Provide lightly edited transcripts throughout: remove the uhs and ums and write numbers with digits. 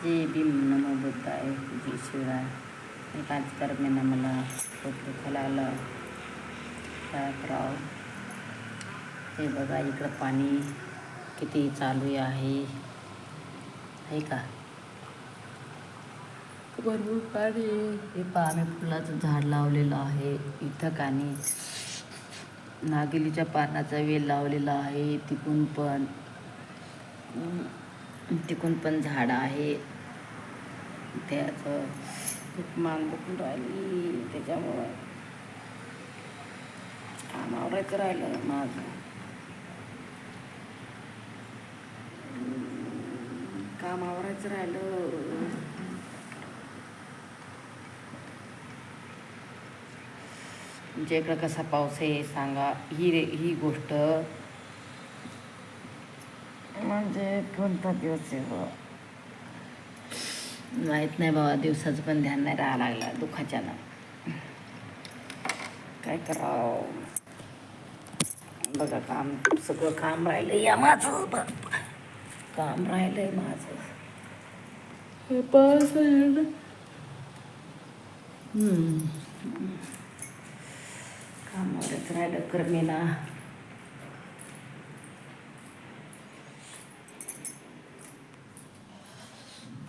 जय भीम नमो बुद्धाय जय शिवराय. एक आज करमेना मला खूप दुखायला आलं. काय करावं. हे बघा इकडं पाणी किती चालू आहे का. भरपूर पाणी. हे पहा आम्ही फुलाचं झाड लावलेलं आहे इथं. कानी नागिलीच्या पानाचा वेल लावलेला आहे. तिकून पण झाड आहे. त्याचं खूप मान दुखून राहिली. त्याच्यामुळं काम आवरायचं राहिलं माझं. काम आवरायचं राहिलं. तुमच्या इकडं कसा पाऊस आहे सांगा. ही गोष्ट म्हणजे कोणता दिवस आहे बा माहीत नाही बाबा. दिवसाचं पण ध्यान नाही राहायला लागला दुःखाच्यानं. काय करावं. बघा सगळं काम राहिलं या माझं. काम राहिलंय माझं. हे पाऊस कामावरच राहिलं करमेना.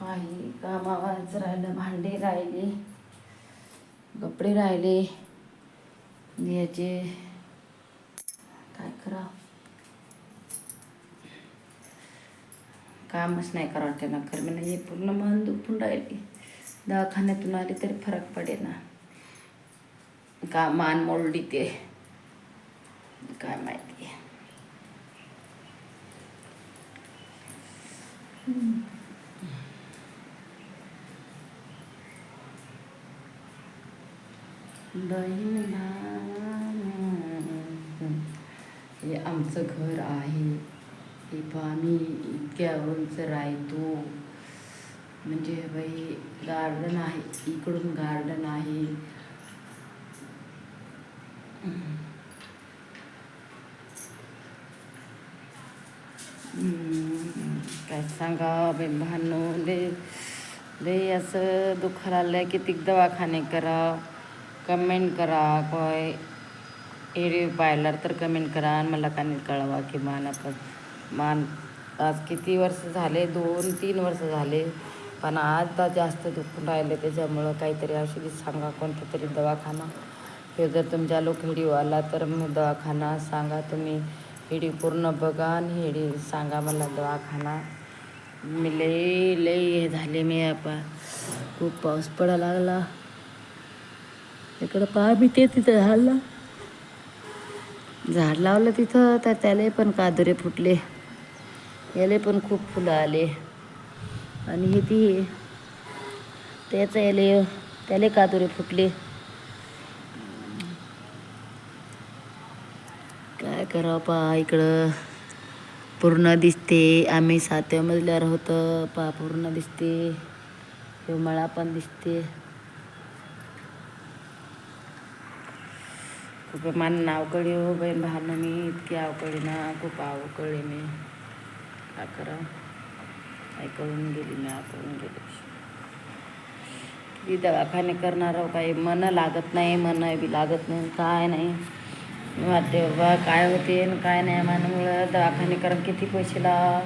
काही कामावरच राहिलं. भांडे राहिले, कपडे राहिले याचे. काय करा. कामच नाही करावं त्यांना. करमेना हे पूर्ण मन दुखून राहिली. दवाखान्यातून आली तरी फरक पडेना. का मान मोडली ते काय माहिती. हे आमचं घर आहे. हे आम्ही इतक्या उंच राहतो. म्हणजे बाई गार्डन आहे. इकडून गार्डन आहे. काय सांगा बाई भानो. लय असं दुःख आलंय. किती दवाखाने करा. कमेंट करा. काय व्हिडिओ पाहिला तर कमेंट करा. आणि मला काही कळवा की मान आज किती वर्ष झाले. 2-3 वर्ष झाले. पण आता जास्त दुखून राहिले. त्याच्यामुळं काहीतरी औषधी सांगा. कोणता तरी दवाखाना. हे जर तुमच्या लोक व्हिडिओ आला तर मग दवाखाना सांगा. तुम्ही व्हिडिओ पूर्ण बघा आणि व्हिडिओ सांगा मला दवाखाना. मी लय हे झाले. मी आपण खूप पाऊस पडायला लागला. इकडं पहा मी तिथं झाड लावलं तिथं. तर त्याला पण कादुरे फुटले. याले पण खूप फुलं आले. आणि हे ती त्याले कादुरे फुटले. काय करावं पहा. इकडं पूर्ण दिसते. आम्ही 7व्या मजल्यावर होतं. पहा पूर्ण दिसते. हिमाळा पण दिसते. खूप मान अवकळी हो बहीण भावना. मी इतकी अवकळी ना. खूप अवकळी मी. काय करावं. ऐकळून गेली मी. ऐकळून गेली. किती दवाखाने करणार आहो. काही मन लागत नाही. मन बी लागत नाही. काय नाही वाटते बाबा. काय होते आणि काय नाही. मानमुळं दवाखाने करा. किती पैसे लावा.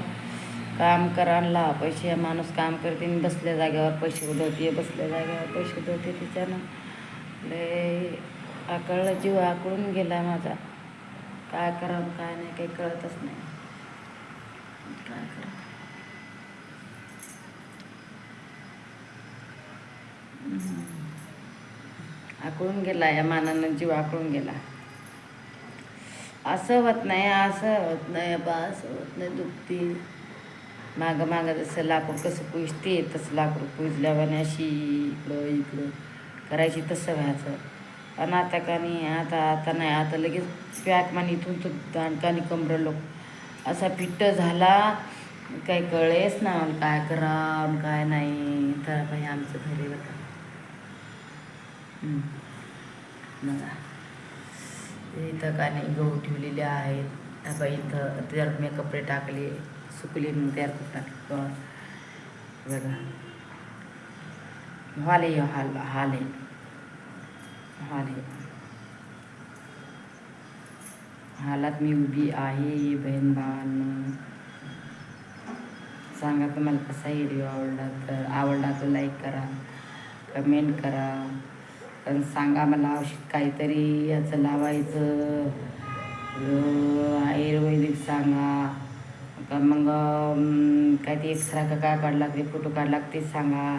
काम करायला पैसे. माणूस काम करते बसल्या जागेवर पैसे उधळते. बसल्या जागेवर पैसे उधळते. तिच्यानं लय आकळलं. जीव आकळून गेला माझा. काय करावं काय नाही काही कळतच नाही. काय करावं. आकळून गेला. या मानानं जीव आकळून गेला. असं होत नाही. असं होत नाही बा. असं होत नाही. दुखते मागं जसं लाकूड कसं पुजते तसं लाकूड पुजल्यावाने अशी इकडं करायची. तसं व्हायचं. पण आता का नाही. आता नाही. आता लगेच पॅक मान इथून तो दांडकानी कमरं लोक असा फिट्ट झाला. काही कळेच ना काय करा काय नाही. तर बाई आमचं घरी बघा. बघा इथं का नाही गहू ठेवलेले आहेत. बाई इथं त्याच्यात मी कपडे टाकले. सुकले मग त्यात टाकले. बघा हॉल आहे, हॉल हॉल आहे, हॉल आहे. हालात मी उभी आहे. बहीण भावांनो, सांगा तुम्हाला कसा व्हिडिओ आवडला तर लाईक करा, कमेंट करा. पण सांगा मला औषध काहीतरी याचं लावायचं, आयुर्वेदिक सांगा का मग काय ते एक्सरा का काय काढला ते फोटो काढला ते सांगा.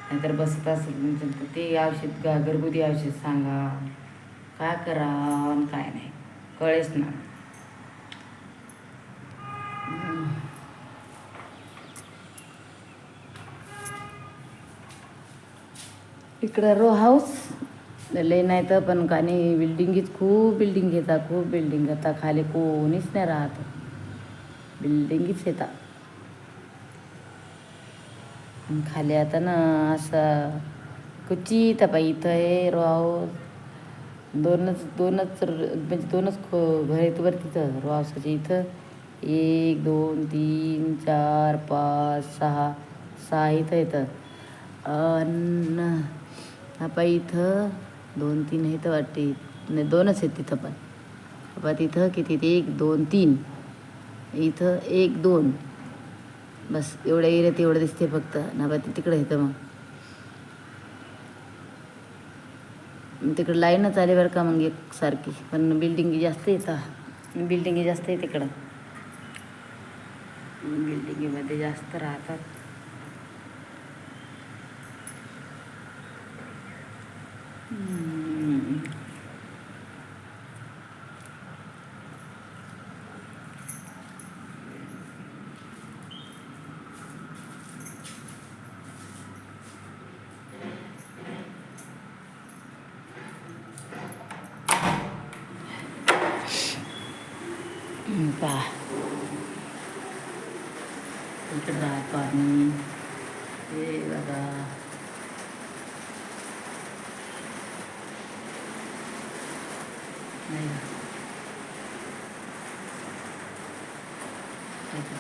नाहीतर बसत असेल तर ते औषध घरगुती औषध सांगा. काय करा आणि काय नाही कळेच ना. इकडं रो हाऊस लय नाही तर पण का नाही बिल्डिंगीच खूप बिल्डिंग येतात, खूप बिल्डिंग येतात. खाली कोणीच नाही राहत, बिल्डिंगीच येतात. खाली आता ना असं क्वचित बाई इथं आहे रो हाऊस. दोनच म्हणजे दोनच घर आहेत वर तिथं रो हाऊसाच्या इथं. 1 2 3 4 5 6 इथं येतं. आपण इथं 2 3 हे तर वाटते नाही 2च आहेत तिथं. पण आपण तिथं किती 1 2 3 इथं 1 2 बस एवढ्या एरियात एवढं दिसते फक्त. ना बा तिकडे येतं मग तिकडं लाईनच आली बरं का मग एकसारखी. पण बिल्डिंगी जास्त येतात, बिल्डिंगी जास्त आहे तिकडं, बिल्डिंगीमध्ये जास्त राहतात. पहा इकडं राहतो आम्ही. हे बघा नाही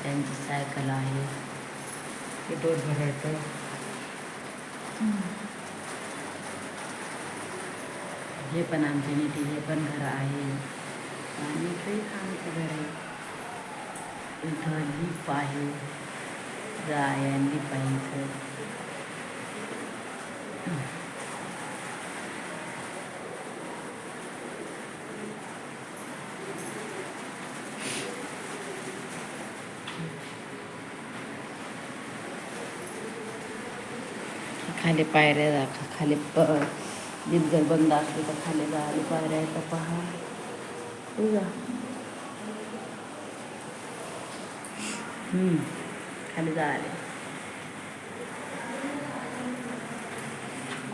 त्यांची सायकल आहे, पेट्रोल भरायचं. हे पण आमचे नीटी हे पण घर आहे आणि काही आमचं घर आहे. इथं लिप आहे, जाय लिप आहे इथं. खाली पायऱ्या खाली लिफ्ट जर बंद असली तर खाली जायला पायऱ्या येतं. पहा खाली जायला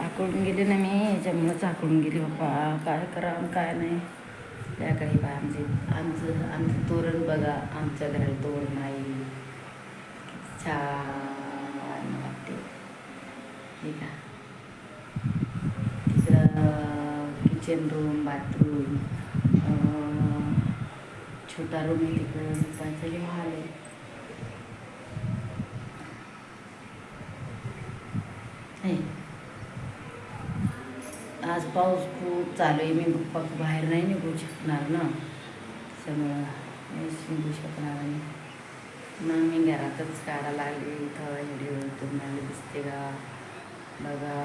आकडून गेले ना मी, याच्यामुळंच आकडून गेली बाप्पा. काय करावं काय नाही त्या काही बा. आमचं तोरण बघा, आमच्या घराला तोरण नाही. छान वाटते ठीक आहे. तिकडं किचन रूम, बाथरूम, छोटा रूम आहे तिकडं. दुपारचं हॉल आहे. आज पाऊस खूप चालू आहे. मी बाहेर नाही निघू शकणार ना, त्याच्यामुळं निघू शकणार नाही. मग मी घरातच काढायला लागली. इथं व्हिडिओ तुम्हाला दिसते का बघा.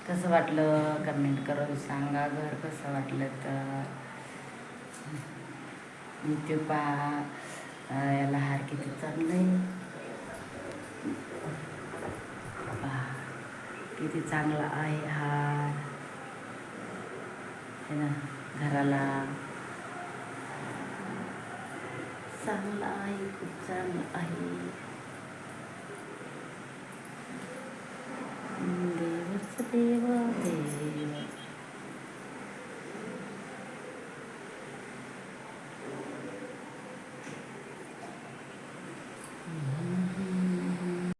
कसं वाटलं कमेंट करून सांगा. घर कसं वाटलं तर यूट्यूब पहा. याला हार किती चांगलं आहे पहा, किती चांगला आहे हार है ना. घराला चांगला आहे, खूप चांगला आहे.